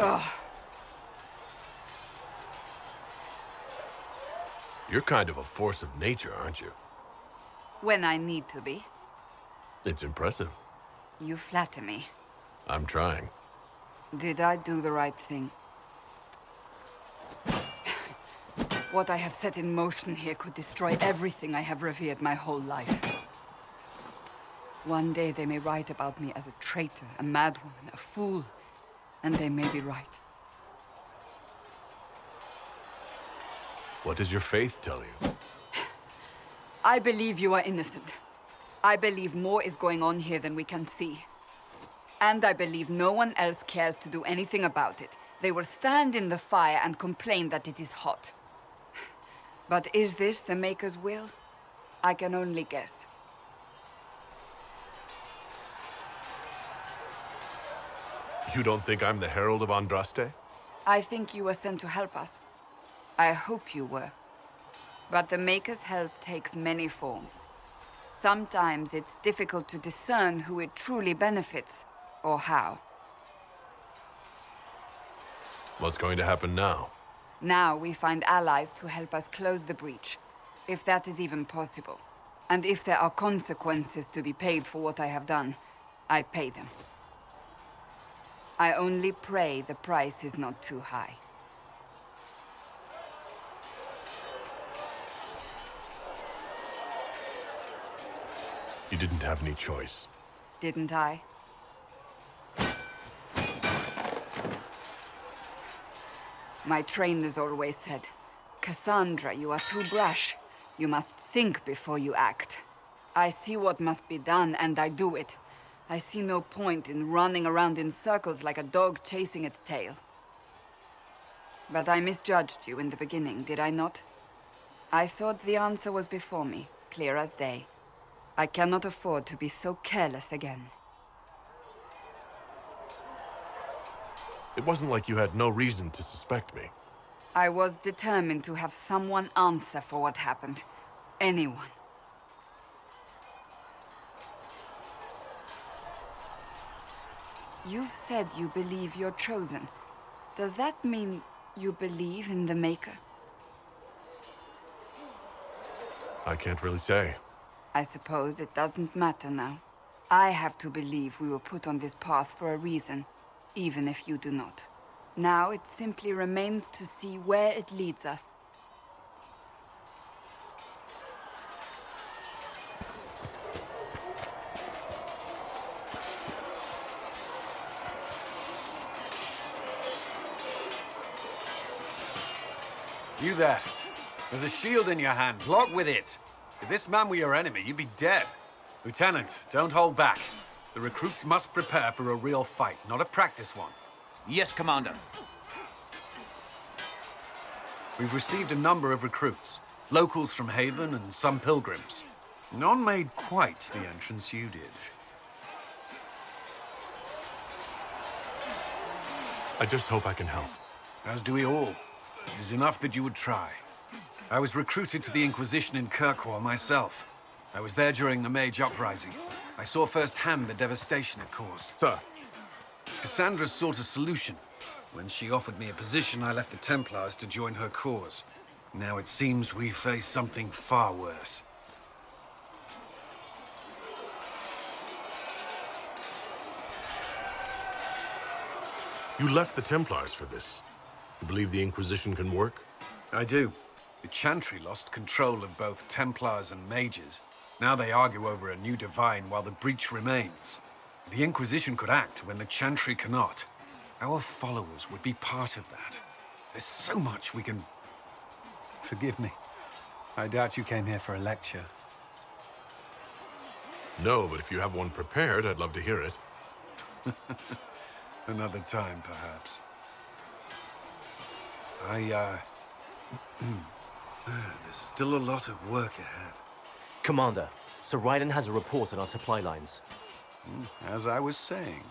Ugh. You're kind of a force of nature, aren't you? When I need to be. It's impressive. You flatter me. I'm trying. Did I do the right thing? What I have set in motion here could destroy everything I have revered my whole life. One day they may write about me as a traitor, a madwoman, a fool, and they may be right. What does your faith tell you? I believe you are innocent. I believe more is going on here than we can see. And I believe no one else cares to do anything about it. They will stand in the fire and complain that it is hot. But is this the Maker's will? I can only guess. You don't think I'm the Herald of Andraste? I think you were sent to help us. I hope you were. But the Maker's help takes many forms. Sometimes it's difficult to discern who it truly benefits, or how. What's going to happen now? Now we find allies to help us close the breach, if that is even possible. And if there are consequences to be paid for what I have done, I pay them. I only pray the price is not too high. You didn't have any choice. Didn't I? My trainers always said, Cassandra, you are too brash. You must think before you act. I see what must be done, and I do it. I see no point in running around in circles like a dog chasing its tail. But I misjudged you in the beginning, did I not? I thought the answer was before me, clear as day. I cannot afford to be so careless again. It wasn't like you had no reason to suspect me. I was determined to have someone answer for what happened. Anyone. You've said you believe you're chosen. Does that mean you believe in the Maker? I can't really say. I suppose it doesn't matter now. I have to believe we were put on this path for a reason, even if you do not. Now it simply remains to see where it leads us. You there. There's a shield in your hand. Block with it. If this man were your enemy, you'd be dead. Lieutenant, don't hold back. The recruits must prepare for a real fight, not a practice one. Yes, Commander. We've received a number of recruits. Locals from Haven and some pilgrims. None made quite the entrance you did. I just hope I can help. As do we all. It is enough that you would try. I was recruited to the Inquisition in Kirkwall myself. I was there during the Mage Uprising. I saw firsthand the devastation it caused. Sir. Cassandra sought a solution. When she offered me a position, I left the Templars to join her cause. Now it seems we face something far worse. You left the Templars for this. You believe the Inquisition can work? I do. The Chantry lost control of both Templars and Mages. Now they argue over a new divine while the breach remains. The Inquisition could act when the Chantry cannot. Our followers would be part of that. There's so much we can... Forgive me. I doubt you came here for a lecture. No, but if you have one prepared, I'd love to hear it. Another time, perhaps. There's still a lot of work ahead. Commander, Sir Ryden has a report on our supply lines. As I was saying.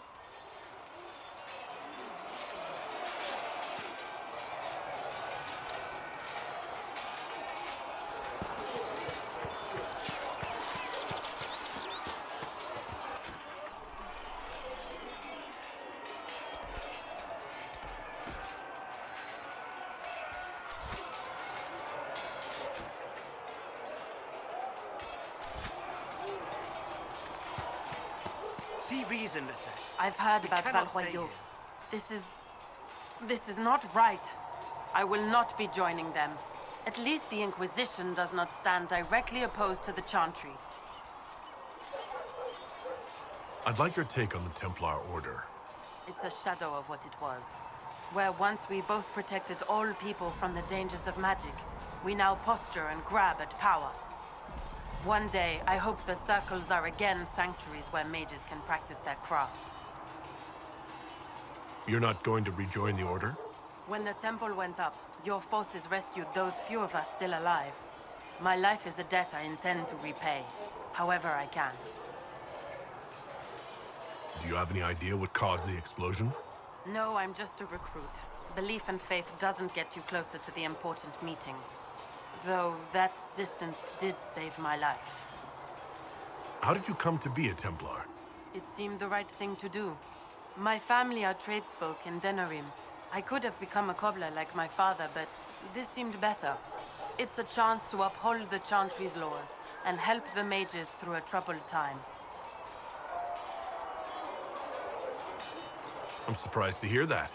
see reason, sir. I've heard about cannot stay Valhoyo. here. This is not right. I will not be joining them. At least the Inquisition does not stand directly opposed to the Chantry. I'd like your take on the Templar Order. It's a shadow of what it was. Where once we both protected all people from the dangers of magic, we now posture and grab at power. One day, I hope the circles are again sanctuaries where mages can practice their craft. You're not going to rejoin the Order? When the temple went up, your forces rescued those few of us still alive. My life is a debt I intend to repay, however I can. Do you have any idea what caused the explosion? No, I'm just a recruit. Belief and faith doesn't get you closer to the important meetings. Though that distance did save my life. How did you come to be a Templar? It seemed the right thing to do. My family are tradesfolk in Denerim. I could have become a cobbler like my father, but this seemed better. It's a chance to uphold the Chantry's laws and help the mages through a troubled time. I'm surprised to hear that.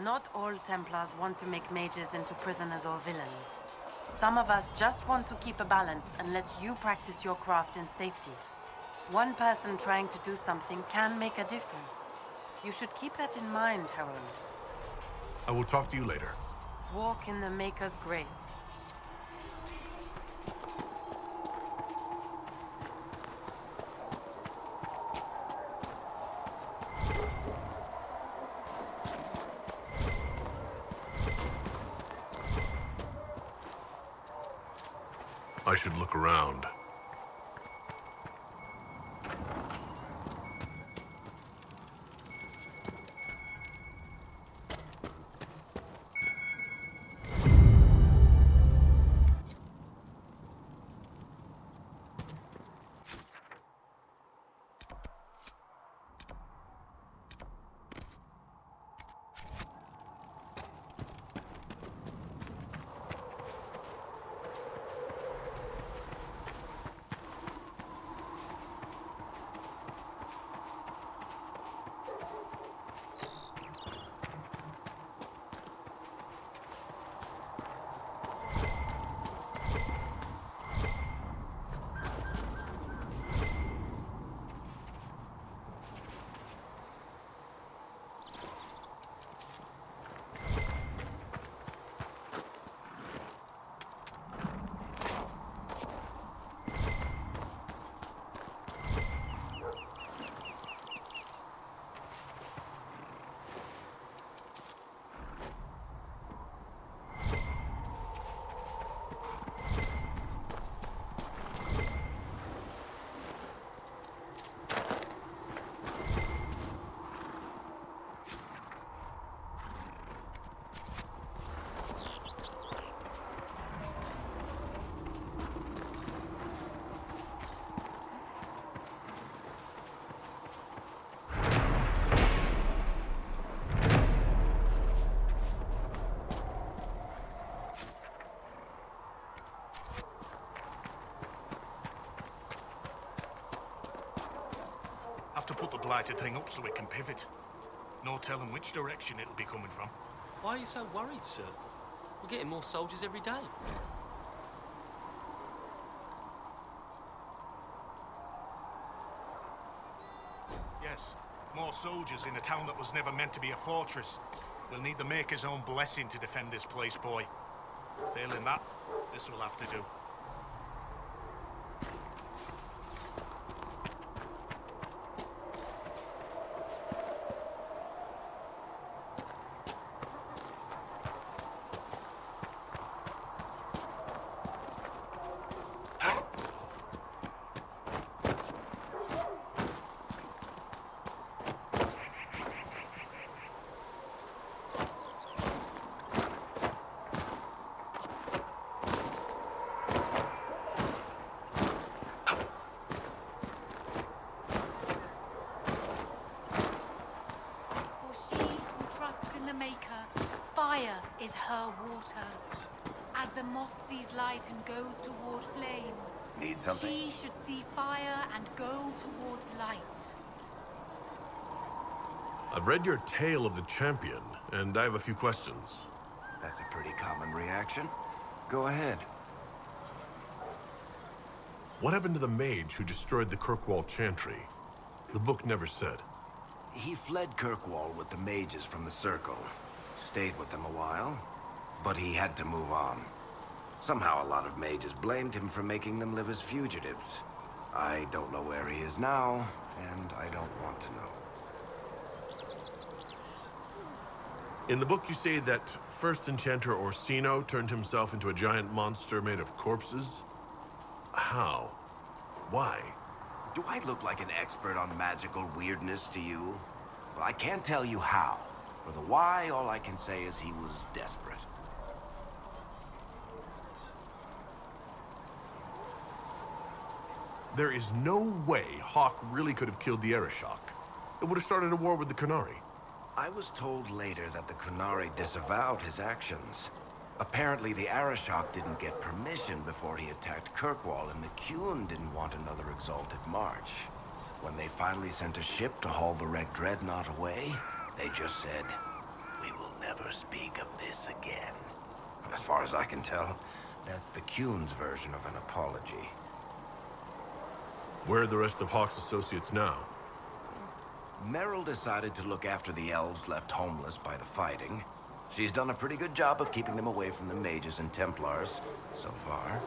Not all Templars want to make mages into prisoners or villains. Some of us just want to keep a balance and let you practice your craft in safety. One person trying to do something can make a difference. You should keep that in mind, Harold. I will talk to you later. Walk in the Maker's grace. I should look around. Have to put the blighted thing up so it can pivot. No telling which direction it'll be coming from. Why are you so worried, sir? We're getting more soldiers every day. Yes, more soldiers in a town that was never meant to be a fortress. We'll need the Maker's own blessing to defend this place, boy. Failing that, this will have to do. Fire is her water. As the moth sees light and goes toward flame, Need something? she should see fire and go towards light. I've read your Tale of the Champion, and I have a few questions. That's a pretty common reaction. Go ahead. What happened to the mage who destroyed the Kirkwall Chantry? The book never said. He fled Kirkwall with the mages from the Circle. Stayed with them a while, but he had to move on. Somehow a lot of mages blamed him for making them live as fugitives. I don't know where he is now, and I don't want to know. In the book you say that first enchanter Orsino turned himself into a giant monster made of corpses? How? Why? Do I look like an expert on magical weirdness to you? Well, I can't tell you how. For the why, all I can say is he was desperate. There is no way Hawke really could have killed the Eranehn. It would have started a war with the Qunari. I was told later that the Qunari disavowed his actions. Apparently, the Eranehn didn't get permission before he attacked Kirkwall, and the Qun didn't want another exalted march. When they finally sent a ship to haul the wrecked dreadnought away, they just said, "We will never speak of this again." As far as I can tell, that's the Qun's version of an apology. Where are the rest of Hawke's associates now? Meryl decided to look after the elves left homeless by the fighting. She's done a pretty good job of keeping them away from the mages and Templars, so far.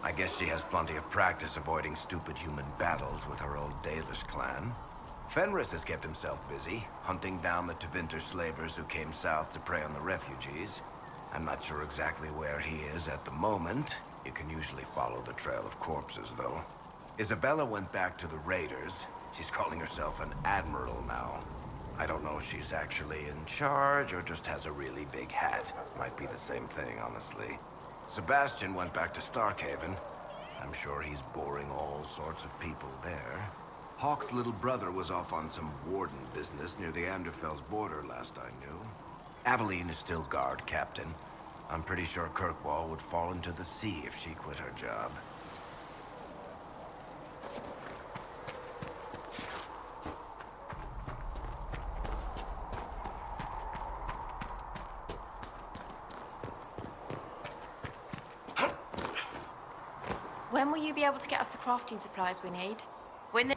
I guess she has plenty of practice avoiding stupid human battles with her old Dalish clan. Fenris has kept himself busy, hunting down the Tevinter slavers who came south to prey on the refugees. I'm not sure exactly where he is at the moment. You can usually follow the trail of corpses, though. Isabella went back to the Raiders. She's calling herself an admiral now. I don't know if she's actually in charge or just has a really big hat. Might be the same thing, honestly. Sebastian went back to Starkhaven. I'm sure he's boring all sorts of people there. Hawke's little brother was off on some warden business near the Anderfell's border last I knew. Aveline is still guard captain. I'm pretty sure Kirkwall would fall into the sea if she quit her job. When will you be able to get us the crafting supplies we need? When the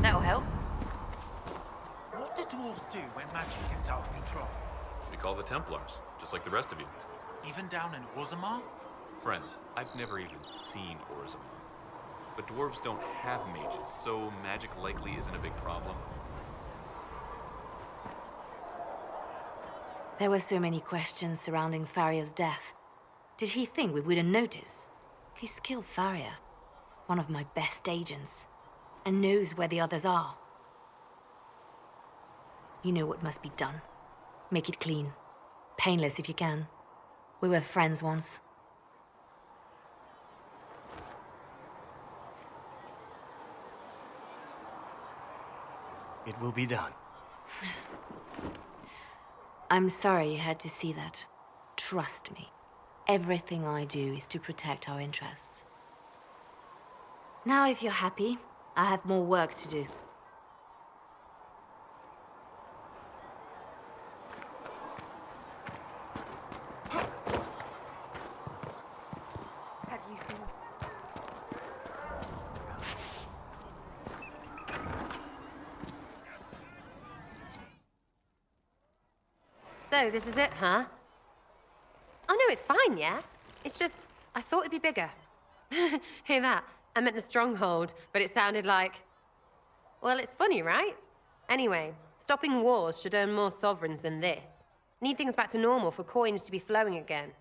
That'll help. What do dwarves do when magic gets out of control? We call the Templars, just like the rest of you. Even down in Orzammar? Friend, I've never even seen Orzammar. But dwarves don't have mages, so magic likely isn't a big problem. There were so many questions surrounding Farria's death. Did he think we wouldn't notice? He's killed Farria, one of my best agents, and knows where the others are. You know what must be done. Make it clean. Painless if you can. We were friends once. It will be done. I'm sorry you had to see that. Trust me. Everything I do is to protect our interests. Now, if you're happy, I have more work to do. Have you seen? So, this is it, huh? Oh, no, it's fine, yeah? It's just, I thought it'd be bigger. Hear that? I meant the stronghold, but it sounded like... Well, it's funny, right? Anyway, stopping wars should earn more sovereigns than this. Need things back to normal for coins to be flowing again.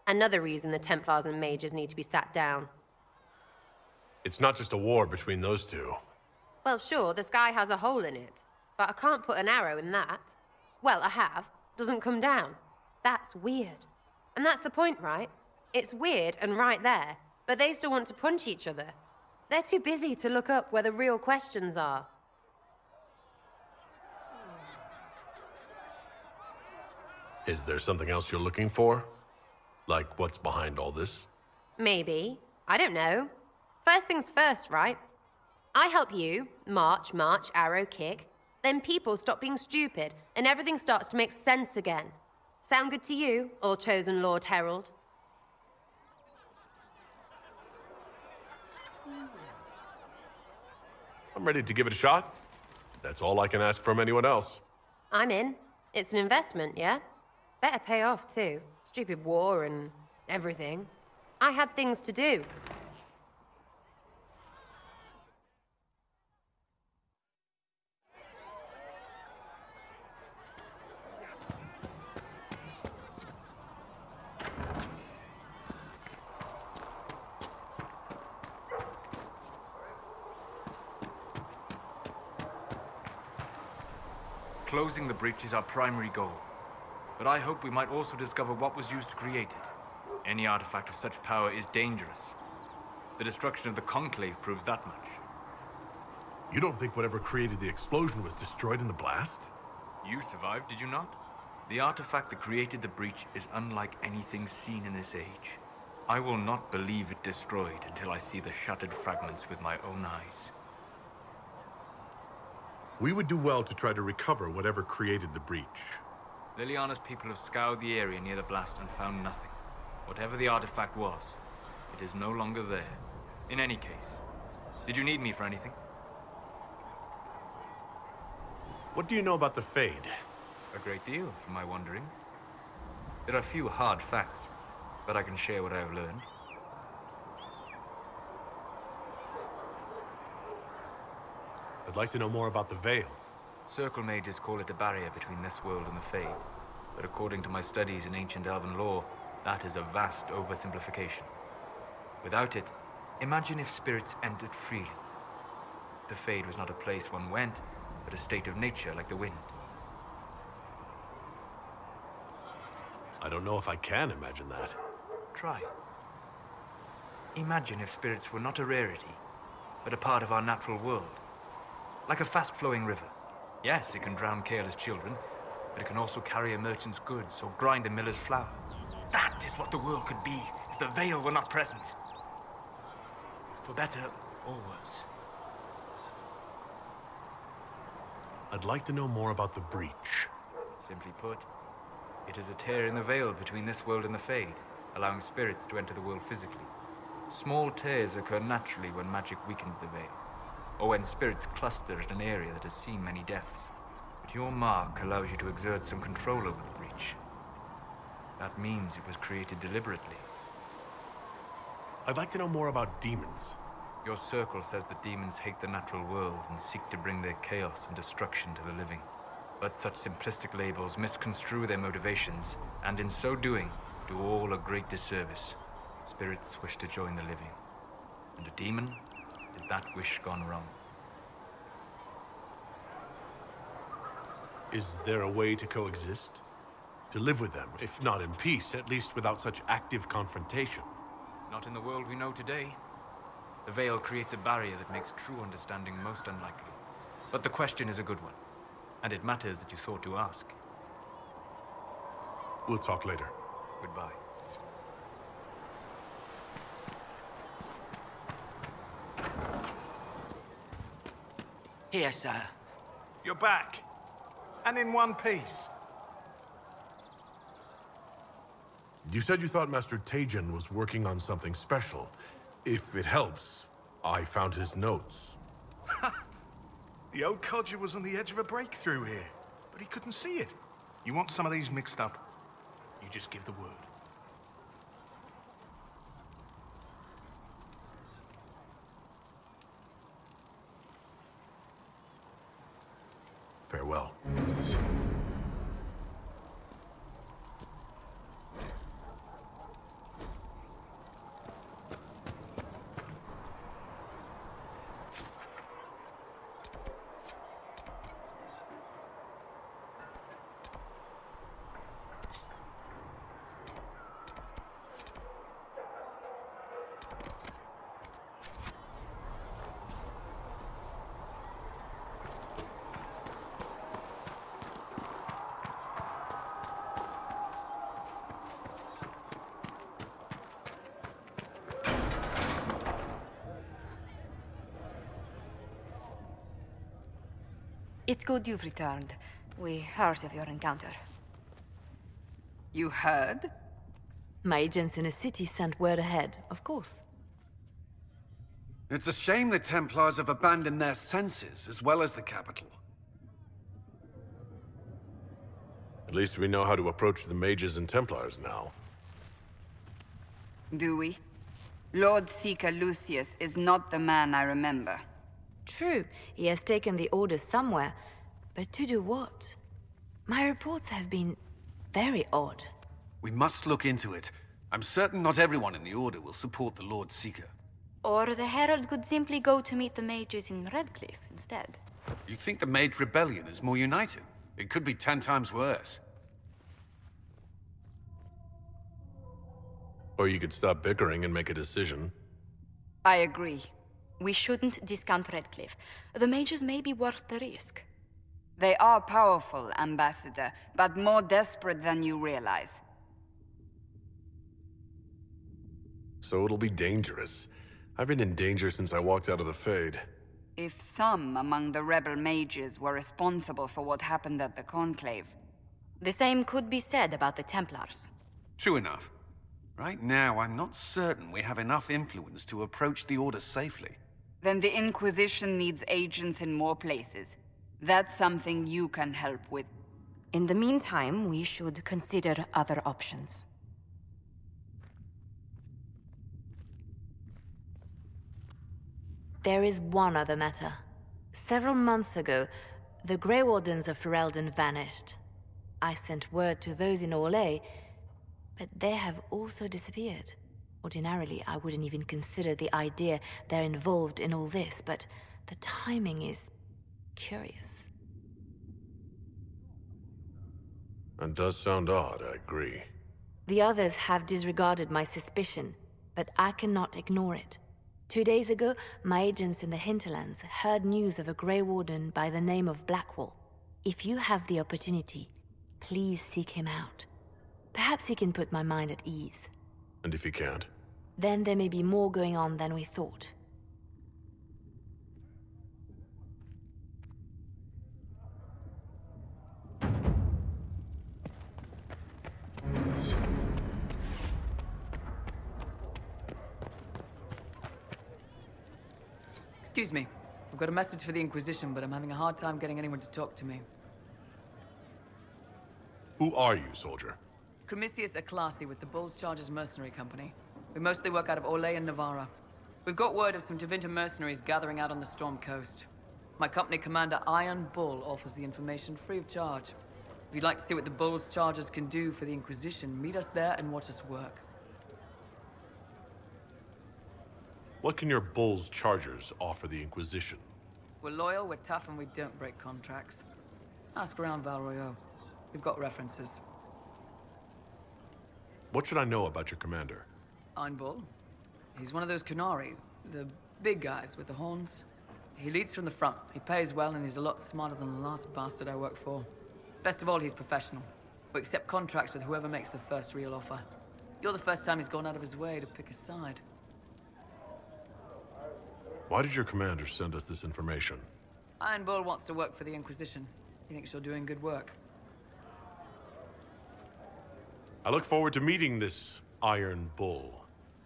Another reason the Templars and mages need to be sat down. It's not just a war between those two. Well, sure, the sky has a hole in it, but I can't put an arrow in that. Well, I have. Doesn't come down. That's weird. And that's the point, right? It's weird and right there, but they still want to punch each other. They're too busy to look up where the real questions are. Is there something else you're looking for? Like what's behind all this? Maybe. I don't know. First things first, right? I help you, march, arrow, kick. Then people stop being stupid, and everything starts to make sense again. Sound good to you, All Chosen Lord Herald? I'm ready to give it a shot. That's all I can ask from anyone else. I'm in. It's an investment, yeah? Better pay off, too. Stupid war and everything. I had things to do. Closing the breach is our primary goal. But I hope we might also discover what was used to create it. Any artifact of such power is dangerous. The destruction of the Conclave proves that much. You don't think whatever created the explosion was destroyed in the blast? You survived, did you not? The artifact that created the breach is unlike anything seen in this age. I will not believe it destroyed until I see the shattered fragments with my own eyes. We would do well to try to recover whatever created the breach. Liliana's people have scoured the area near the blast and found nothing. Whatever the artifact was, it is no longer there. In any case, did you need me for anything? What do you know about the Fade? A great deal, from my wanderings. There are few hard facts, but I can share what I have learned. I'd like to know more about the Veil. Circle mages call it a barrier between this world and the Fade. But according to my studies in ancient elven lore, that is a vast oversimplification. Without it, imagine if spirits entered freely. The Fade was not a place one went, but a state of nature like the wind. I don't know if I can imagine that. Try. Imagine if spirits were not a rarity, but a part of our natural world. Like a fast-flowing river. Yes, it can drown careless children, but it can also carry a merchant's goods or grind a miller's flour. That is what the world could be if the Veil were not present. For better or worse. I'd like to know more about the breach. Simply put, it is a tear in the veil between this world and the Fade, allowing spirits to enter the world physically. Small tears occur naturally when magic weakens the veil, or when spirits cluster at an area that has seen many deaths. But your mark allows you to exert some control over the breach. That means it was created deliberately. I'd like to know more about demons. Your circle says that demons hate the natural world and seek to bring their chaos and destruction to the living. But such simplistic labels misconstrue their motivations, and in so doing, do all a great disservice. Spirits wish to join the living, and a demon is that wish gone wrong. Is there a way to coexist? To live with them, if not in peace, at least without such active confrontation? Not in the world we know today. The Veil creates a barrier that makes true understanding most unlikely. But the question is a good one, and it matters that you thought to ask. We'll talk later. Goodbye. Here, sir. You're back. And in one piece. You said you thought Master Tajan was working on something special. If it helps, I found his notes. The old codger was on the edge of a breakthrough here, but he couldn't see it. You want some of these mixed up? You just give the word. Farewell. It's good you've returned. We heard of your encounter. You heard? My agents in the city sent word ahead, of course. It's a shame the Templars have abandoned their senses, as well as the capital. At least we know how to approach the mages and Templars now. Do we? Lord Seeker Lucius is not the man I remember. True, he has taken the orders somewhere, but to do what? My reports have been very odd. We must look into it. I'm certain not everyone in the Order will support the Lord Seeker. Or the Herald could simply go to meet the mages in Redcliffe instead. You think the Mage Rebellion is more united? It could be 10 times worse. Or you could stop bickering and make a decision. I agree. We shouldn't discount Redcliffe. The mages may be worth the risk. They are powerful, Ambassador, but more desperate than you realize. So it'll be dangerous. I've been in danger since I walked out of the Fade. If some among the rebel mages were responsible for what happened at the Conclave... The same could be said about the Templars. True enough. Right now, I'm not certain we have enough influence to approach the Order safely. Then the Inquisition needs agents in more places. That's something you can help with. In the meantime, we should consider other options. There is one other matter. Several months ago, the Grey Wardens of Ferelden vanished. I sent word to those in Orlais, but they have also disappeared. Ordinarily, I wouldn't even consider the idea they're involved in all this, but the timing is curious. It does sound odd, I agree. The others have disregarded my suspicion, but I cannot ignore it. 2 days ago, my agents in the hinterlands heard news of a Grey Warden by the name of Blackwall. If you have the opportunity, please seek him out. Perhaps he can put my mind at ease. And if he can't? Then there may be more going on than we thought. Excuse me. I've got a message for the Inquisition, but I'm having a hard time getting anyone to talk to me. Who are you, soldier? Cremisius Aclassi with the Bulls Chargers Mercenary Company. We mostly work out of Orlais and Navarra. We've got word of some Tevinter mercenaries gathering out on the Storm Coast. My company commander, Iron Bull, offers the information free of charge. If you'd like to see what the Bulls Chargers can do for the Inquisition, meet us there and watch us work. What can your Bulls Chargers offer the Inquisition? We're loyal, we're tough, and we don't break contracts. Ask around Valroyo. We've got references. What should I know about your commander? Iron Bull. He's one of those Kunari, the big guys with the horns. He leads from the front. He pays well, and he's a lot smarter than the last bastard I worked for. Best of all, he's professional. We accept contracts with whoever makes the first real offer. You're the first time he's gone out of his way to pick a side. Why did your commander send us this information? Iron Bull wants to work for the Inquisition. He thinks you're doing good work. I look forward to meeting this Iron Bull.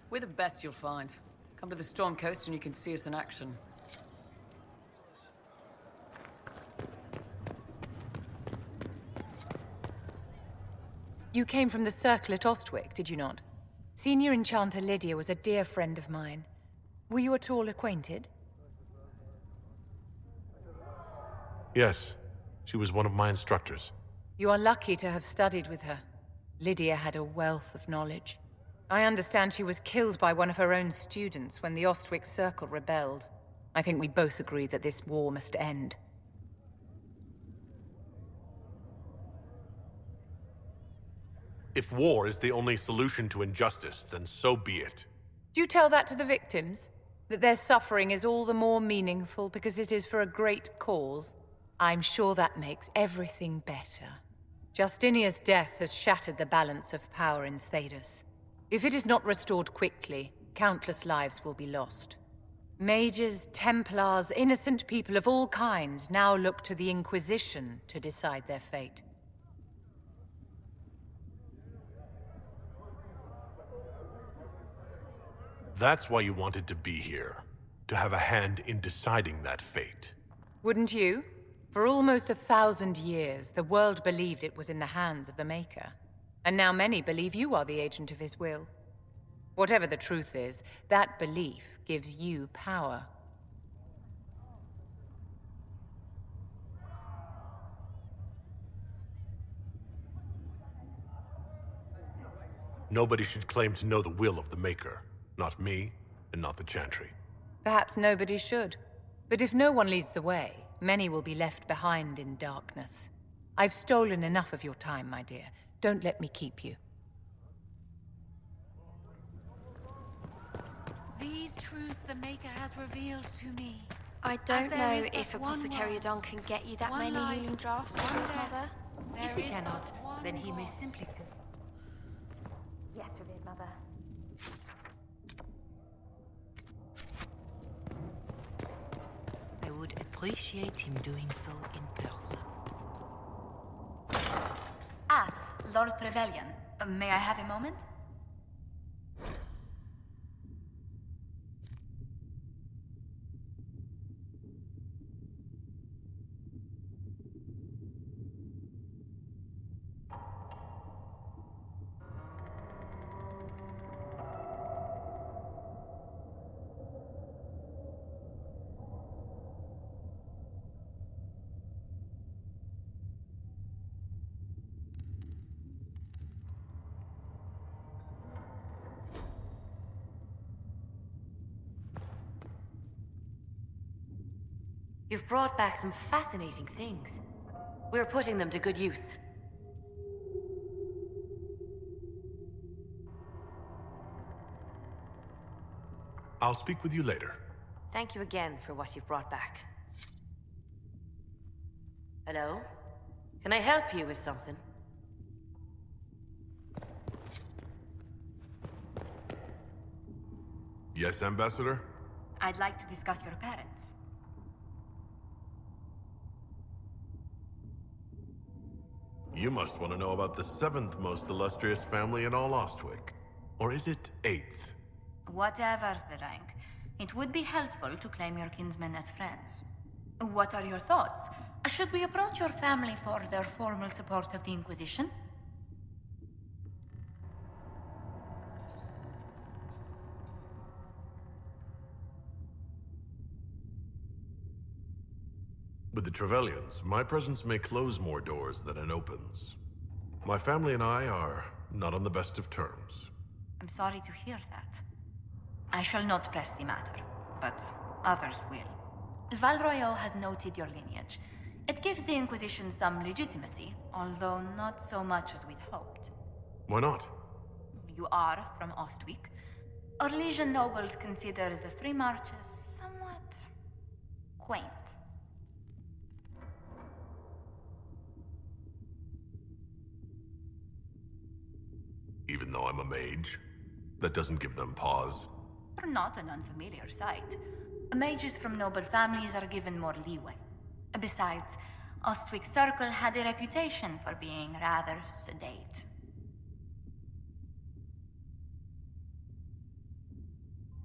We're the best you'll find. Come to the Storm Coast and you can see us in action. You came from the Circle at Ostwick, did you not? Senior Enchanter Lydia was a dear friend of mine. Were you at all acquainted? Yes, she was one of my instructors. You are lucky to have studied with her. Lydia had a wealth of knowledge. I understand she was killed by one of her own students when the Ostwick Circle rebelled. I think we both agree that this war must end. If war is the only solution to injustice, then so be it. Do you tell that to the victims? That their suffering is all the more meaningful because it is for a great cause? I'm sure that makes everything better. Justinia's death has shattered the balance of power in Thedas. If it is not restored quickly, countless lives will be lost. Mages, Templars, innocent people of all kinds now look to the Inquisition to decide their fate. That's why you wanted to be here. To have a hand in deciding that fate. Wouldn't you? For almost 1,000 years, the world believed it was in the hands of the Maker. And now many believe you are the agent of his will. Whatever the truth is, that belief gives you power. Nobody should claim to know the will of the Maker. Not me, and not the Chantry. Perhaps nobody should. But if no one leads the way, many will be left behind in darkness. I've stolen enough of your time, my dear. Don't let me keep you. These truths the Maker has revealed to me. I don't know if Apothecary Redone can get you that one many life, healing drafts, one death. Mother. If he cannot, then he may simply... Yes, Revered Mother. I would appreciate him doing so in person. Ah, Lord Trevelyan. May I have a moment? You've brought back some fascinating things. We're putting them to good use. I'll speak with you later. Thank you again for what you've brought back. Hello? Can I help you with something? Yes, Ambassador? I'd like to discuss your parents. You must want to know about the 7th most illustrious family in all Ostwick. Or is it 8th? Whatever the rank, it would be helpful to claim your kinsmen as friends. What are your thoughts? Should we approach your family for their formal support of the Inquisition? With the Trevelyan's, my presence may close more doors than it opens. My family and I are not on the best of terms. I'm sorry to hear that. I shall not press the matter, but others will. Valroyo has noted your lineage. It gives the Inquisition some legitimacy, although not so much as we'd hoped. Why not? You are from Ostwick. Orlesian nobles consider the Free Marches somewhat quaint. Even though I'm a mage, that doesn't give them pause. You're not an unfamiliar sight. Mages from noble families are given more leeway. Besides, Ostwick Circle had a reputation for being rather sedate.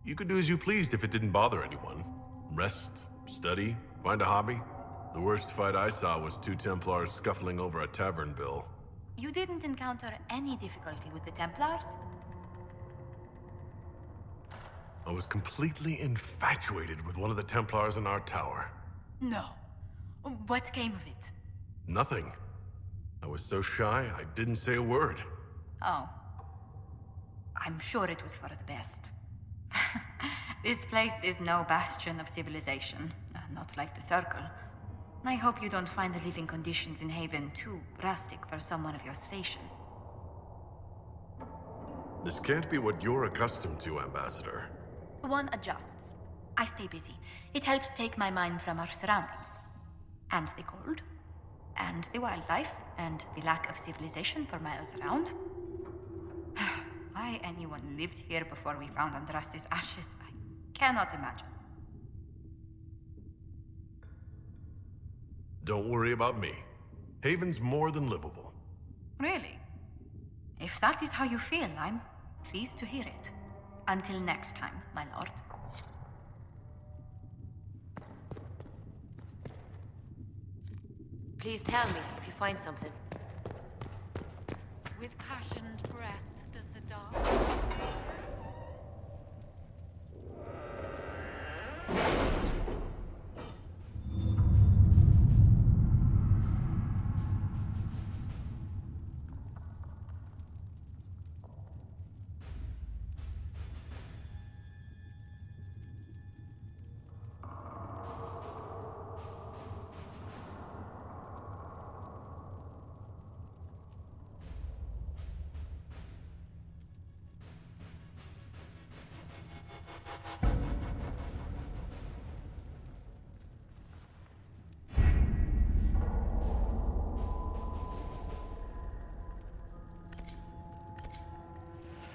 You could do as you pleased if it didn't bother anyone. Rest, study, find a hobby. The worst fight I saw was 2 Templars scuffling over a tavern bill. You didn't encounter any difficulty with the Templars? I was completely infatuated with one of the Templars in our tower. No. What came of it? Nothing. I was so shy, I didn't say a word. Oh. I'm sure it was for the best. This place is no bastion of civilization, not like the Circle. I hope you don't find the living conditions in Haven too drastic for someone of your station. This can't be what you're accustomed to, Ambassador. One adjusts. I stay busy. It helps take my mind from our surroundings. And the cold. And the wildlife. And the lack of civilization for miles around. Why anyone lived here before we found Andraste's ashes, I cannot imagine. Don't worry about me. Haven's more than livable. Really? If that is how you feel, I'm pleased to hear it. Until next time, my lord. Please tell me if you find something. With passioned breath does the dark...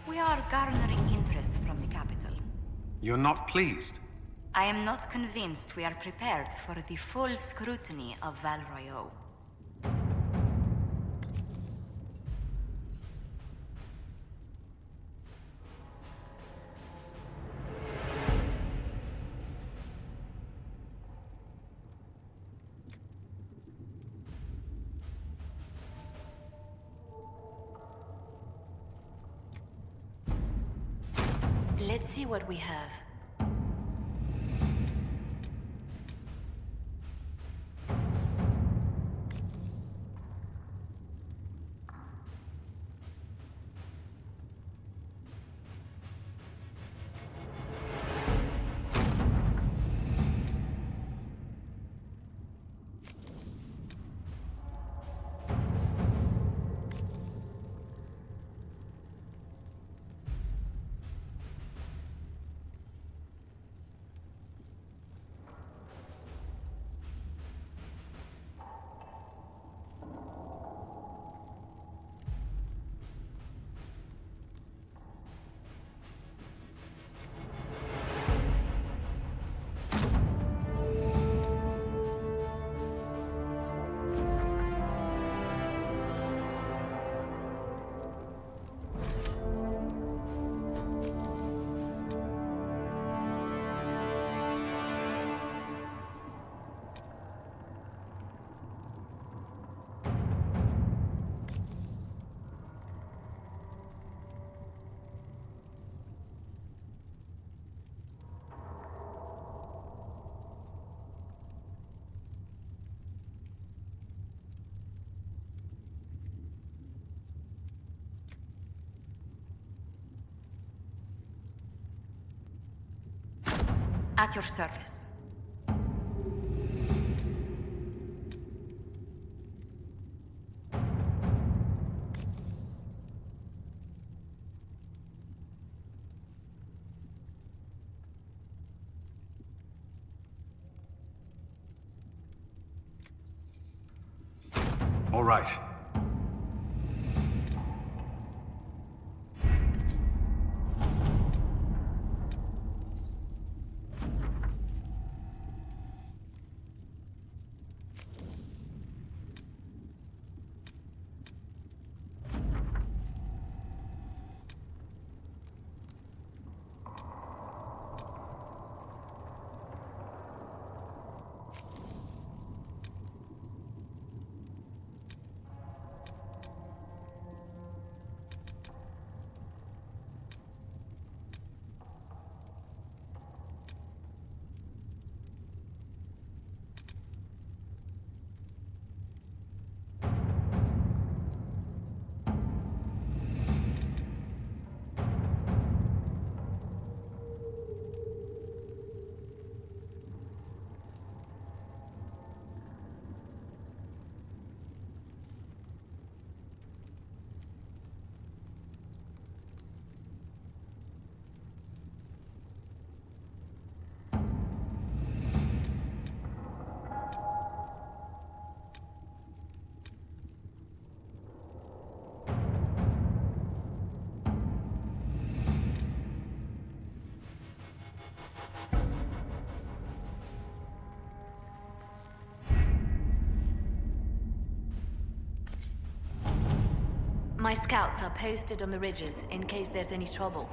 We are garnering interest from the capital. You're not pleased? I am not convinced we are prepared for the full scrutiny of Val Royeaux. Let's see what we have. At your service. All right. My scouts are posted on the ridges in case there's any trouble.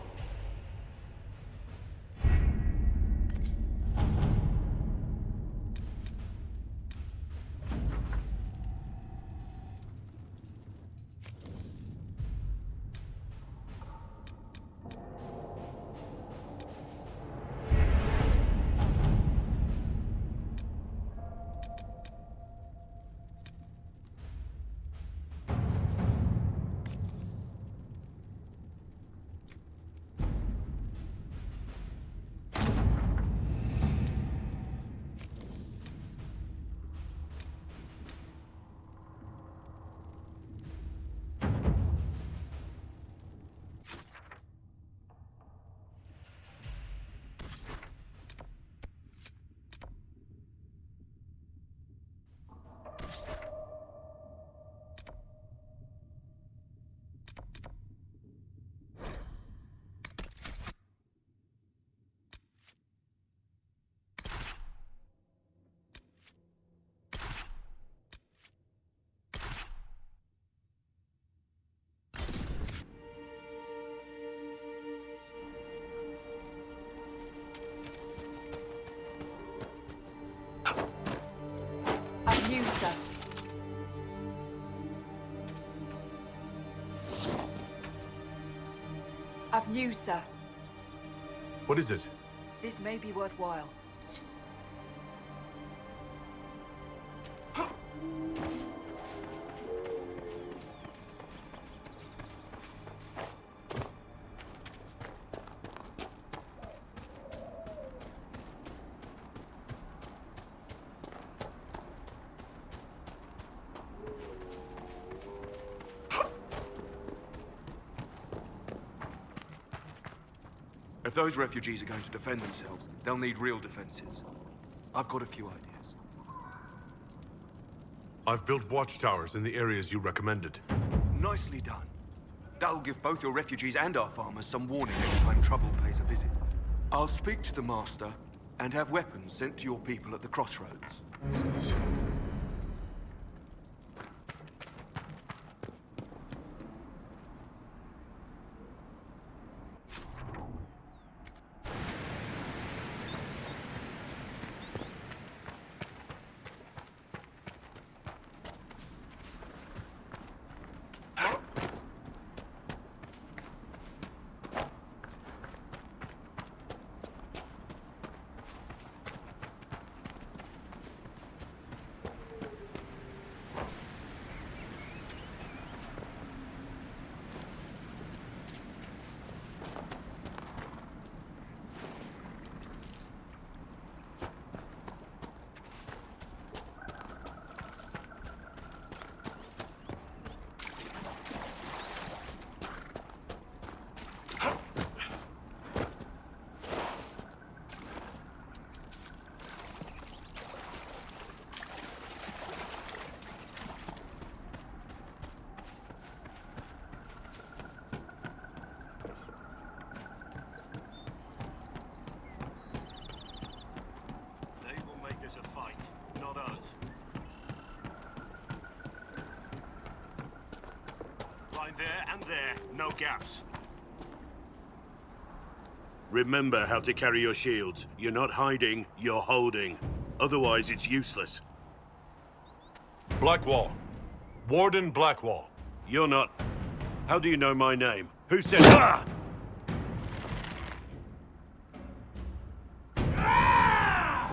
Of you, sir. Of news, sir. What is it? This may be worthwhile. If those refugees are going to defend themselves, they'll need real defenses. I've got a few ideas. I've built watchtowers in the areas you recommended. Nicely done. That'll give both your refugees and our farmers some warning next time trouble pays a visit. I'll speak to the Master and have weapons sent to your people at the crossroads. A fight, not us. Line there and there, no gaps. Remember how to carry your shields. You're not hiding, you're holding. Otherwise, it's useless. Blackwall. Warden Blackwall. You're not. How do you know my name? Who said ah?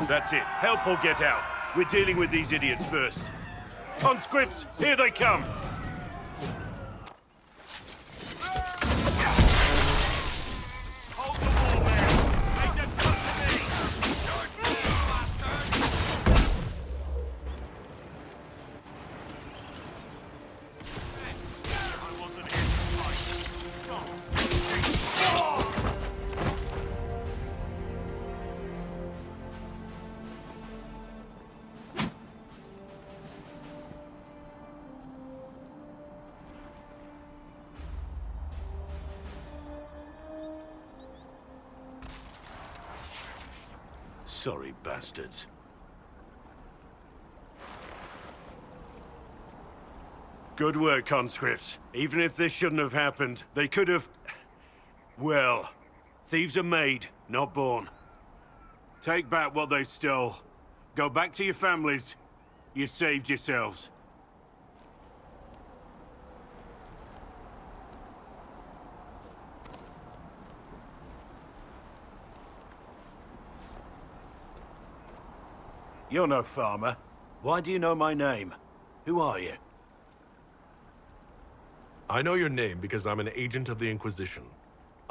That's it. Help or get out. We're dealing with these idiots first. Conscripts, here they come! Hold the wall, man! Make them come to me! I wasn't here to fight. Stop! Sorry, bastards. Good work, conscripts. Even if this shouldn't have happened, they could have... Well, thieves are made, not born. Take back what they stole. Go back to your families. You saved yourselves. You're no farmer. Why do you know my name? Who are you? I know your name because I'm an agent of the Inquisition.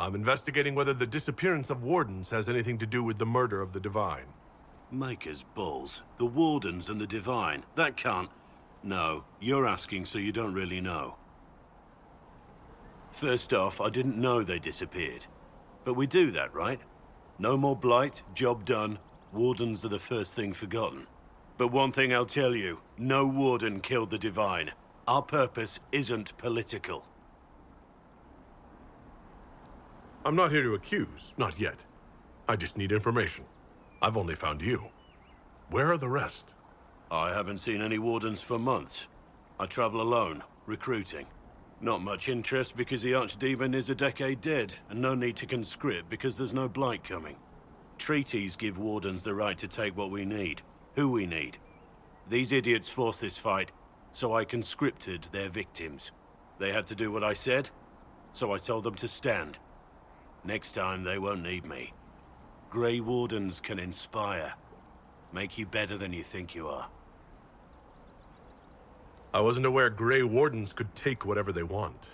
I'm investigating whether the disappearance of Wardens has anything to do with the murder of the Divine. Maker's balls. The Wardens and the Divine. That can't... No, you're asking so you don't really know. First off, I didn't know they disappeared. But we do that, right? No more blight, job done. Wardens are the first thing forgotten. But one thing I'll tell you, no Warden killed the Divine. Our purpose isn't political. I'm not here to accuse, not yet. I just need information. I've only found you. Where are the rest? I haven't seen any Wardens for months. I travel alone, recruiting. Not much interest because the Archdemon is a decade dead, and no need to conscript because there's no blight coming. Treaties give Wardens the right to take what we need, who we need. These idiots forced this fight, so I conscripted their victims. They had to do what I said, so I told them to stand. Next time, they won't need me. Grey Wardens can inspire. Make you better than you think you are. I wasn't aware Grey Wardens could take whatever they want.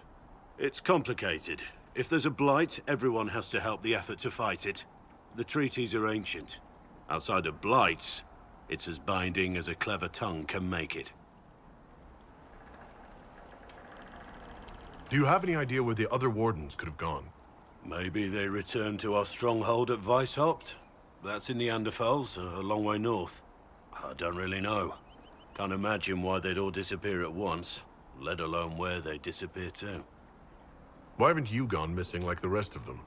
It's complicated. If there's a blight, everyone has to help the effort to fight it. The treaties are ancient. Outside of blights, it's as binding as a clever tongue can make it. Do you have any idea where the other Wardens could have gone? Maybe they returned to our stronghold at Weishaupt. That's in the Anderfels, a long way north. I don't really know. Can't imagine why they'd all disappear at once, let alone where they'd disappear to. Why haven't you gone missing like the rest of them?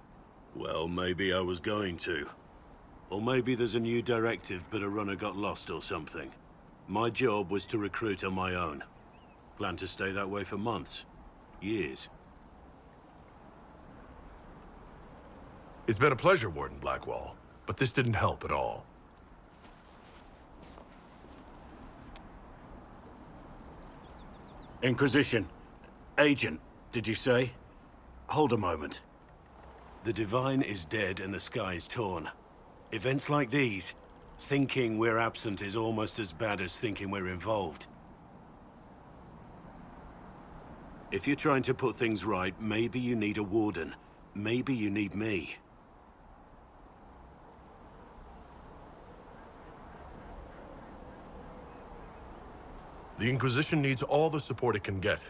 Well, maybe I was going to. Or maybe there's a new directive, but a runner got lost or something. My job was to recruit on my own. Plan to stay that way for months. Years. It's been a pleasure, Warden Blackwall, but this didn't help at all. Inquisition. Agent, did you say? Hold a moment. The Divine is dead and the sky is torn. Events like these, thinking we're absent is almost as bad as thinking we're involved. If you're trying to put things right, maybe you need a Warden. Maybe you need me. The Inquisition needs all the support it can get.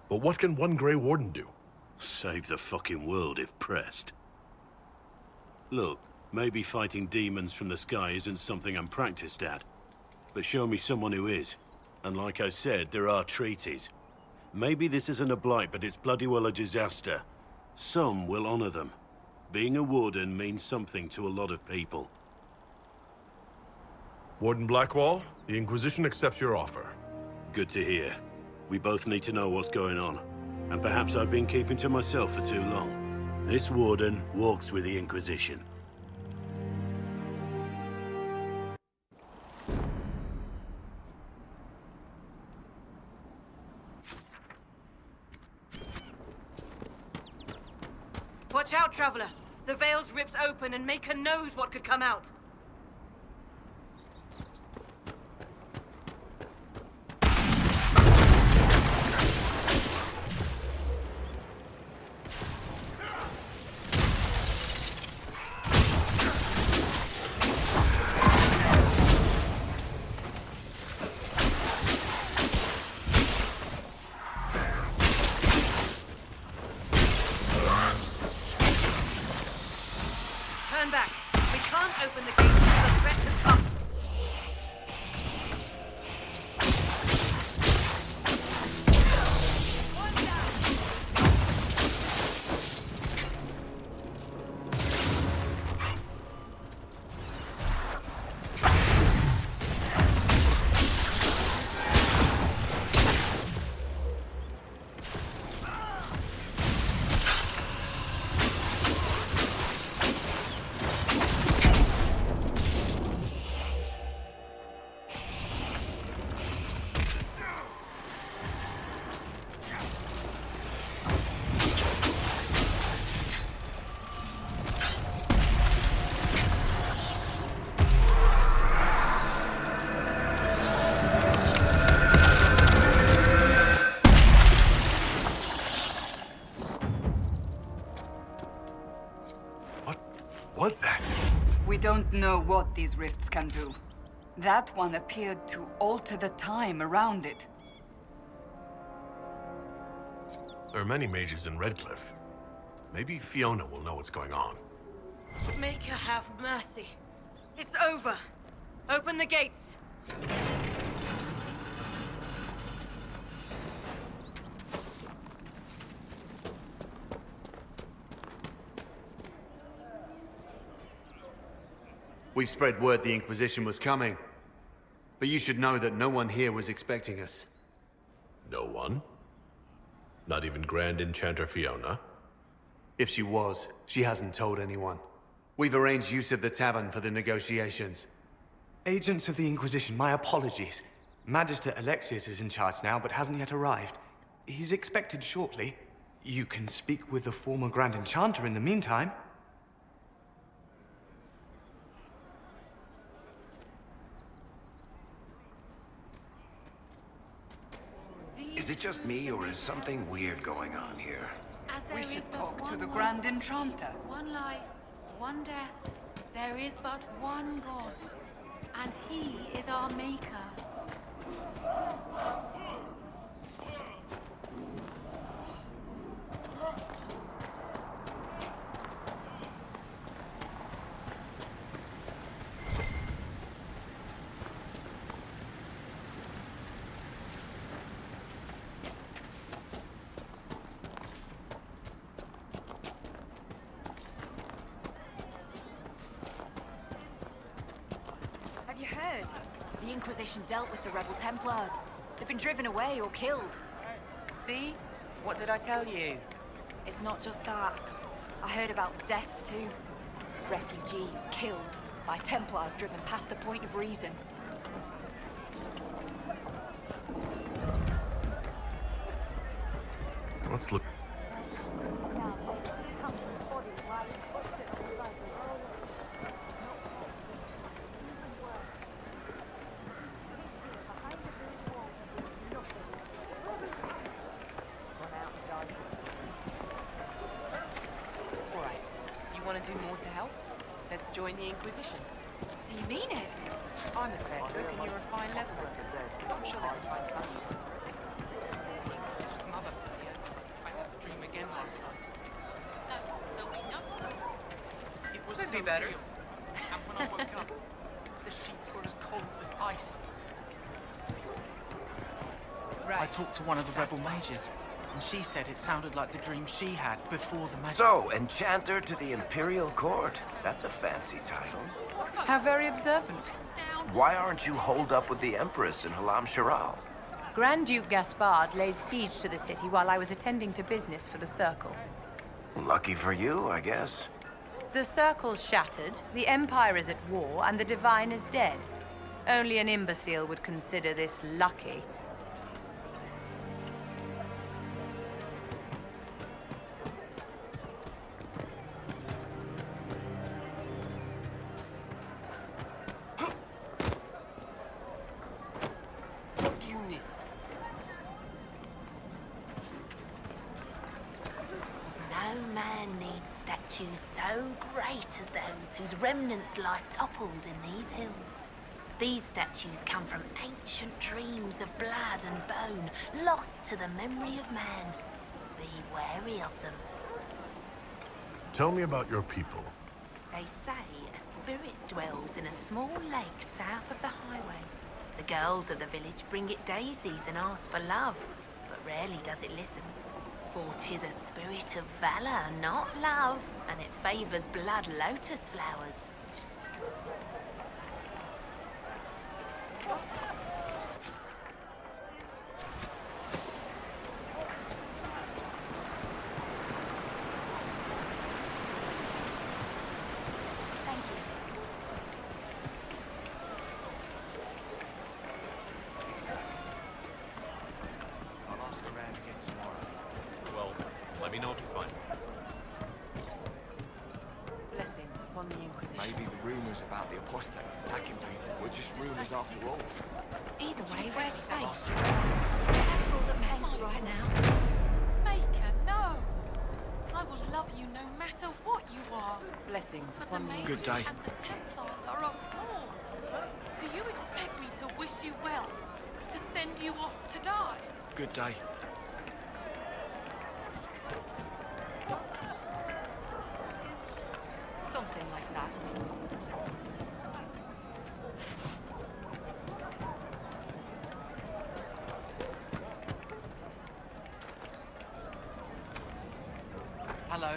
But what can one Grey Warden do? Save the fucking world if pressed. Look, maybe fighting demons from the sky isn't something I'm practiced at. But show me someone who is. And like I said, there are treaties. Maybe this isn't a blight, but it's bloody well a disaster. Some will honor them. Being a Warden means something to a lot of people. Warden Blackwall, the Inquisition accepts your offer. Good to hear. We both need to know what's going on. And perhaps I've been keeping to myself for too long. This Warden walks with the Inquisition. Watch out, Traveler! The veil's ripped open and Maker knows what could come out. Turn back. We can't open the gate until the threat has come. know what these rifts can do. That one appeared to alter the time around it. There are many mages in Redcliffe. Maybe Fiona will know what's going on. Make her have mercy. It's over. Open the gates. We've spread word the Inquisition was coming. But you should know that no one here was expecting us. No one? Not even Grand Enchanter Fiona? If she was, she hasn't told anyone. We've arranged use of the tavern for the negotiations. Agents of the Inquisition, my apologies. Magister Alexius is in charge now, but hasn't yet arrived. He's expected shortly. You can speak with the former Grand Enchanter in the meantime. Is it just me, or is something weird going on here? We should talk to the Grand Enchanter. One life, one death. There is but one God, and he is our maker. The Inquisition dealt with the rebel Templars. They've been driven away or killed. See? What did I tell you? It's not just that. I heard about deaths too. Refugees killed by Templars driven past the point of reason. Let's look. Do more to help? Let's join the Inquisition. Do you mean it? I'm a fair cook and you're a fine leveler. I'm sure they can find some use. Mother, I had the dream again last night. It was Could so be better. real. And when I woke up, the sheets were as cold as ice. Right. I talked to one of the rebel mages, and she said it sounded like the dream she had before the magic. So, Enchanter to the Imperial Court. That's a fancy title. How very observant. Why aren't you holed up with the Empress in Halam Shiral? Grand Duke Gaspard laid siege to the city while I was attending to business for the Circle. Lucky for you, I guess. The Circle's shattered, the Empire is at war, and the Divine is dead. Only an imbecile would consider this lucky. So great as those whose remnants lie toppled in these hills. These statues come from ancient dreams of blood and bone, lost to the memory of man. Be wary of them. Tell me about your people. They say a spirit dwells in a small lake south of the highway. The girls of the village bring it daisies and ask for love, but rarely does it listen. For 'tis a spirit of valor, not love, and it favors blood lotus flowers. Thank you. I'll ask around again tomorrow. Well, let me know if you find it. Blessings upon the Inquisition. Maybe the rumors about the apostates attacking people were just rumors after all. Either way, we're safe. That's all that matters right now. Maker, no! I will love you no matter what you are. Blessings But the upon you. mages and the Templars are a war. Do you expect me to wish you well? To send you off to die? Good day. Something like that. Hello.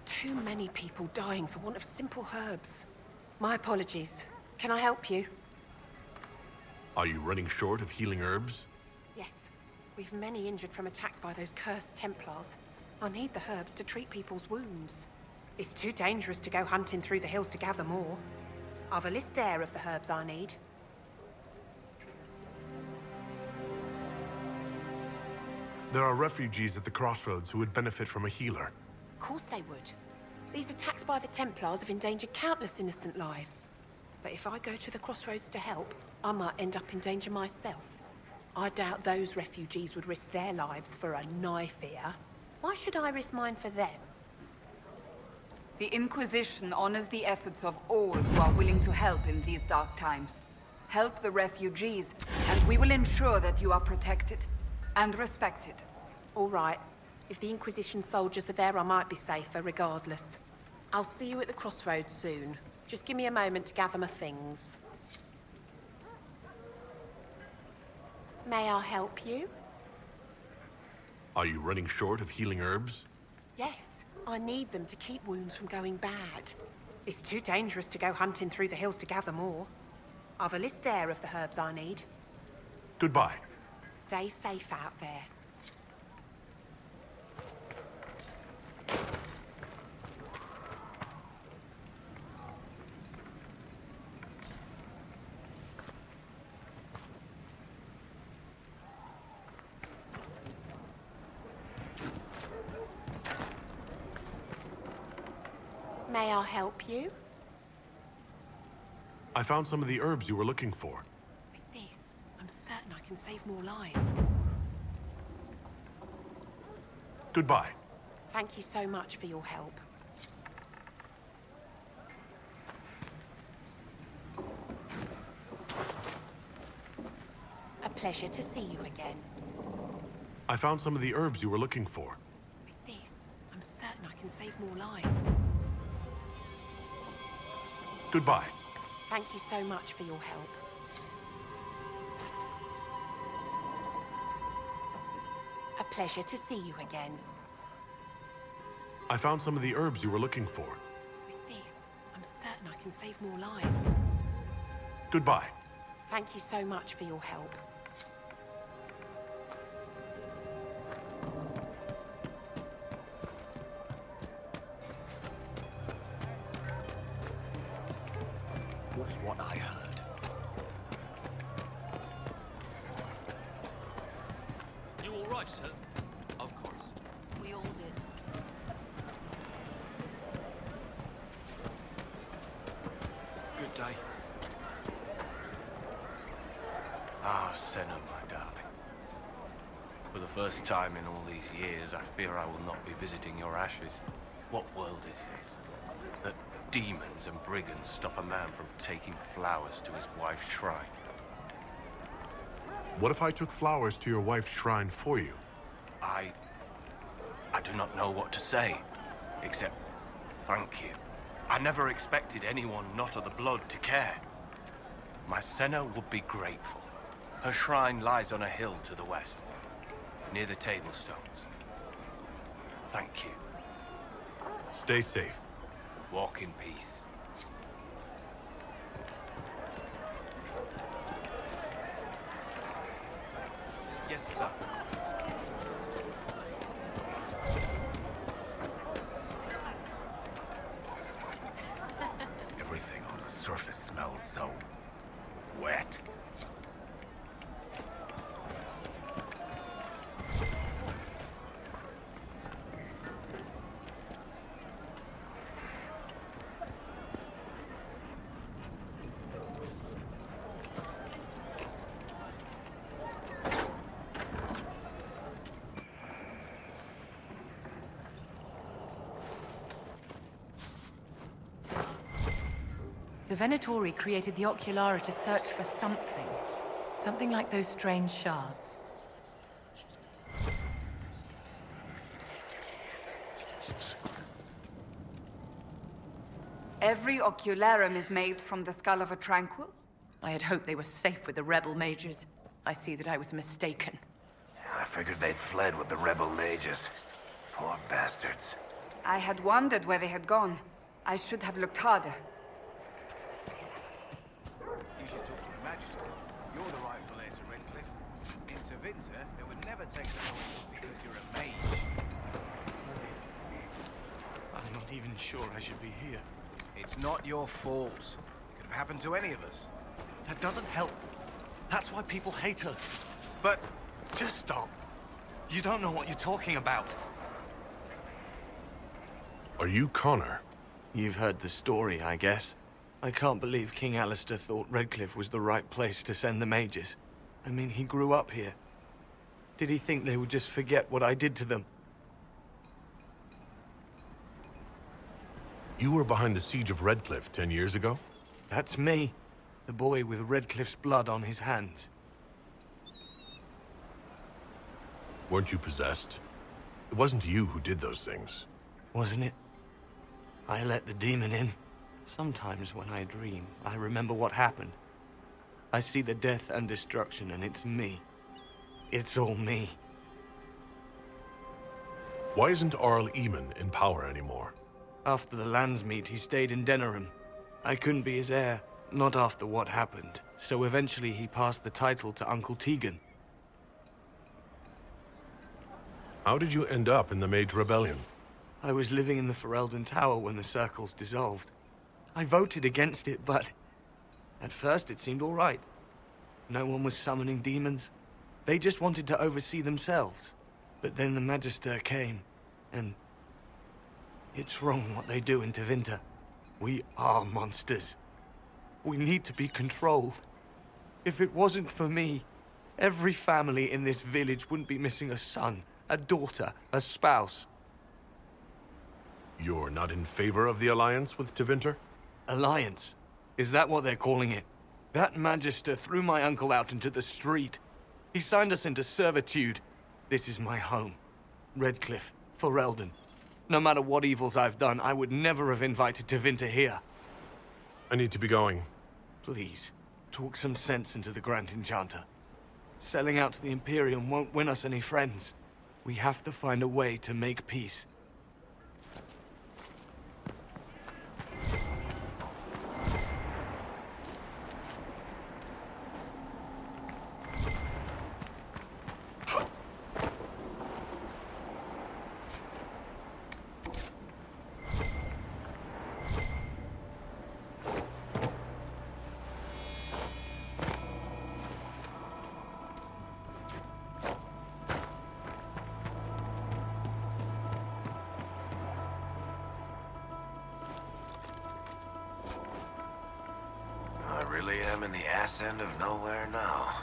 Too many people dying for want of simple herbs. My apologies. Can I help you? Are you running short of healing herbs? Yes. We've many injured from attacks by those cursed Templars. I need the herbs to treat people's wounds. It's too dangerous to go hunting through the hills to gather more. I've a list there of the herbs I need. There are refugees at the crossroads who would benefit from a healer. Of course they would. These attacks by the Templars have endangered countless innocent lives. But if I go to the crossroads to help, I might end up in danger myself. I doubt those refugees would risk their lives for a knife here. Why should I risk mine for them? The Inquisition honors the efforts of all who are willing to help in these dark times. Help the refugees, and we will ensure that you are protected and respected. All right. If the Inquisition soldiers are there, I might be safer regardless. I'll see you at the crossroads soon. Just give me a moment to gather my things. May I help you? Are you running short of healing herbs? Yes, I need them to keep wounds from going bad. It's too dangerous to go hunting through the hills to gather more. I've a list there of the herbs I need. Goodbye. Stay safe out there. May I help you? I found some of the herbs you were looking for. With this, I'm certain I can save more lives. Goodbye. Thank you so much for your help. A pleasure to see you again. I found some of the herbs you were looking for. With this, I'm certain I can save more lives. Goodbye. Thank you so much for your help. A pleasure to see you again. I found some of the herbs you were looking for. With this, I'm certain I can save more lives. Goodbye. Thank you so much for your help. Was what I heard. You all right, sir? Of course. We all did. Good day. Ah, Senna, my darling. For the first time in all these years, I fear I will not be visiting your ashes. What world is this? That demons and brigands stop a man from taking flowers to his wife's shrine. What if I took flowers to your wife's shrine for you? I do not know what to say, except thank you. I never expected anyone not of the blood to care. My Senna would be grateful. Her shrine lies on a hill to the west, near the tablstones. Thank you. Stay safe. Walk in peace. Yes, sir. Everything on the surface smells so wet. The Venatori created the Oculara to search for something. Something like those strange shards. Every ocularum is made from the skull of a tranquil? I had hoped they were safe with the rebel mages. I see that I was mistaken. I figured they'd fled with the rebel mages. Poor bastards. I had wondered where they had gone. I should have looked harder. You should talk to the Magister. You're the rightful heir to Redcliffe. In Tevinter, they would never take the role just because you're a mage. I'm not even sure I should be here. It's not your fault. It could have happened to any of us. That doesn't help. That's why people hate us. But... Just stop. You don't know what you're talking about. Are you Connor? You've heard the story, I guess. I can't believe King Alistair thought Redcliffe was the right place to send the mages. I mean, he grew up here. Did he think they would just forget what I did to them? You were behind the siege of Redcliffe 10 years ago? That's me. The boy with Redcliffe's blood on his hands. Weren't you possessed? It wasn't you who did those things. Wasn't it? I let the demon in. Sometimes when I dream, I remember what happened. I see the death and destruction, and it's me. It's all me. Why isn't Arl Eamon in power anymore? After the lands meet, he stayed in Denerim. I couldn't be his heir, not after what happened. So eventually he passed the title to Uncle Tegan. How did you end up in the Mage Rebellion? I was living in the Ferelden Tower when the circles dissolved. I voted against it, but... at first it seemed all right. No one was summoning demons. They just wanted to oversee themselves. But then the Magister came, and... it's wrong what they do in Tevinter. We are monsters. We need to be controlled. If it wasn't for me, every family in this village wouldn't be missing a son, a daughter, a spouse. You're not in favor of the alliance with Tevinter? Alliance? Is that what they're calling it? That Magister threw my uncle out into the street. He signed us into servitude. This is my home. Redcliffe, Ferelden. No matter what evils I've done, I would never have invited Tevinter here. I need to be going. Please, talk some sense into the Grand Enchanter. Selling out to the Imperium won't win us any friends. We have to find a way to make peace. I'm in the ass end of nowhere now.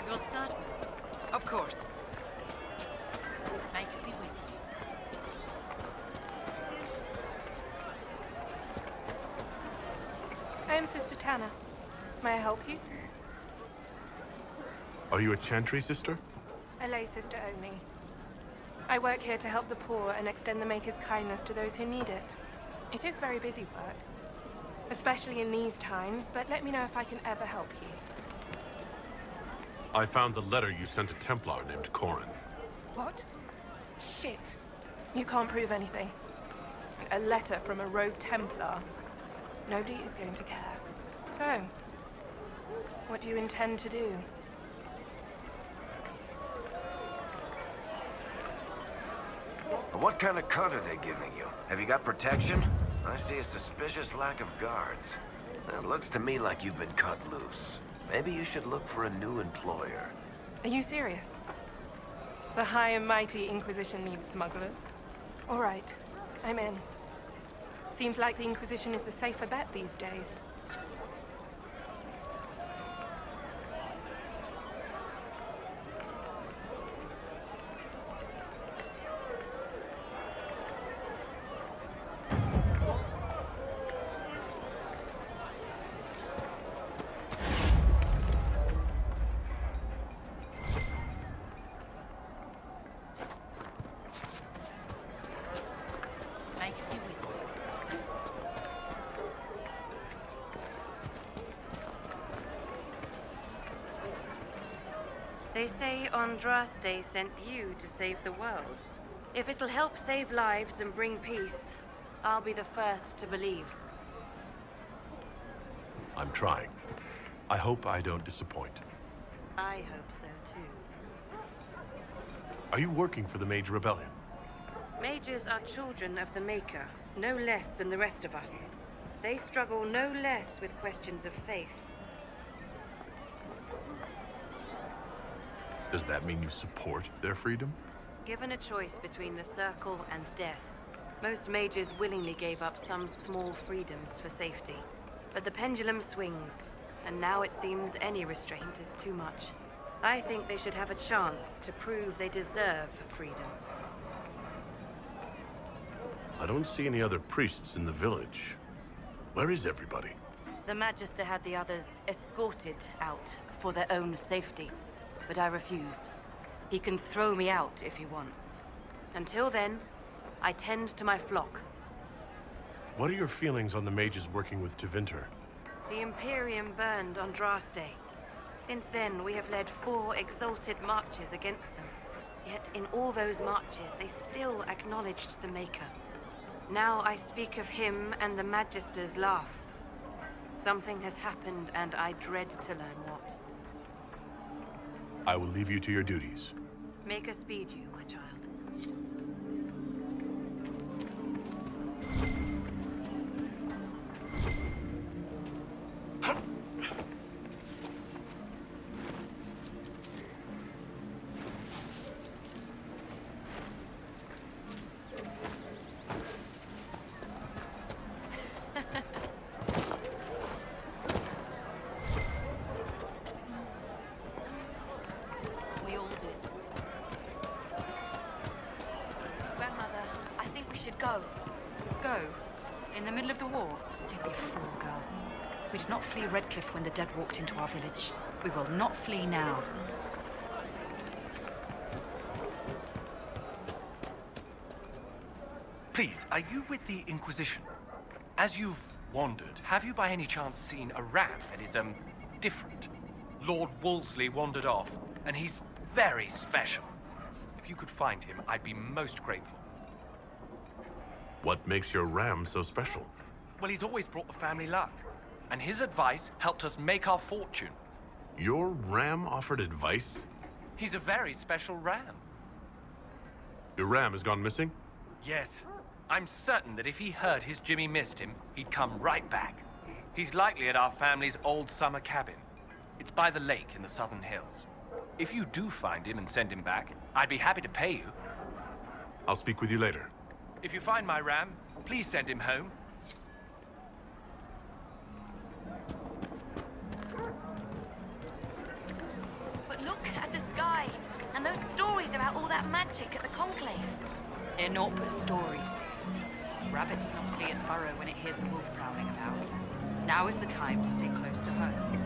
You're certain? Of course. May it be with you. I am Sister Tanner. May I help you? Are you a Chantry sister? A lay sister only. I work here to help the poor and extend the Maker's kindness to those who need it. It is very busy work, especially in these times, but let me know if I can ever help you. I found the letter you sent a Templar named Corin. What? Shit. You can't prove anything. A letter from a rogue Templar. Nobody is going to care. So, what do you intend to do? What kind of cut are they giving you? Have you got protection? I see a suspicious lack of guards. It looks to me like you've been cut loose. Maybe you should look for a new employer. Are you serious? The high and mighty Inquisition needs smugglers? All right, I'm in. Seems like the Inquisition is the safer bet these days. They say Andraste sent you to save the world. If it'll help save lives and bring peace, I'll be the first to believe. I'm trying. I hope I don't disappoint. I hope so, too. Are you working for the Mage Rebellion? Mages are children of the Maker, no less than the rest of us. They struggle no less with questions of faith. Does that mean you support their freedom? Given a choice between the Circle and death, most mages willingly gave up some small freedoms for safety. But the pendulum swings, and now it seems any restraint is too much. I think they should have a chance to prove they deserve freedom. I don't see any other priests in the village. Where is everybody? The Magister had the others escorted out for their own safety, but I refused. He can throw me out if he wants. Until then, I tend to my flock. What are your feelings on the mages working with Tevinter? The Imperium burned Andraste. Since then, we have led 4 exalted marches against them. Yet in all those marches, they still acknowledged the Maker. Now I speak of him and the Magisters laugh. Something has happened, and I dread to learn what. I will leave you to your duties. Make us speed you, my child. Redcliffe when the dead walked into our village. We will not flee now. Please, are you with the Inquisition? As you've wandered, have you by any chance seen a ram that is, different? Lord Wolseley wandered off, and he's very special. If you could find him, I'd be most grateful. What makes your ram so special? Well, he's always brought the family luck. And his advice helped us make our fortune. Your ram offered advice? He's a very special ram. Your ram has gone missing? Yes. I'm certain that if he heard his Jimmy missed him, he'd come right back. He's likely at our family's old summer cabin. It's by the lake in the southern hills. If you do find him and send him back, I'd be happy to pay you. I'll speak with you later. If you find my ram, please send him home. And those stories about all that magic at the Conclave. They're naught but stories, dear. Rabbit does not flee its burrow when it hears the wolf prowling about. Now is the time to stay close to home.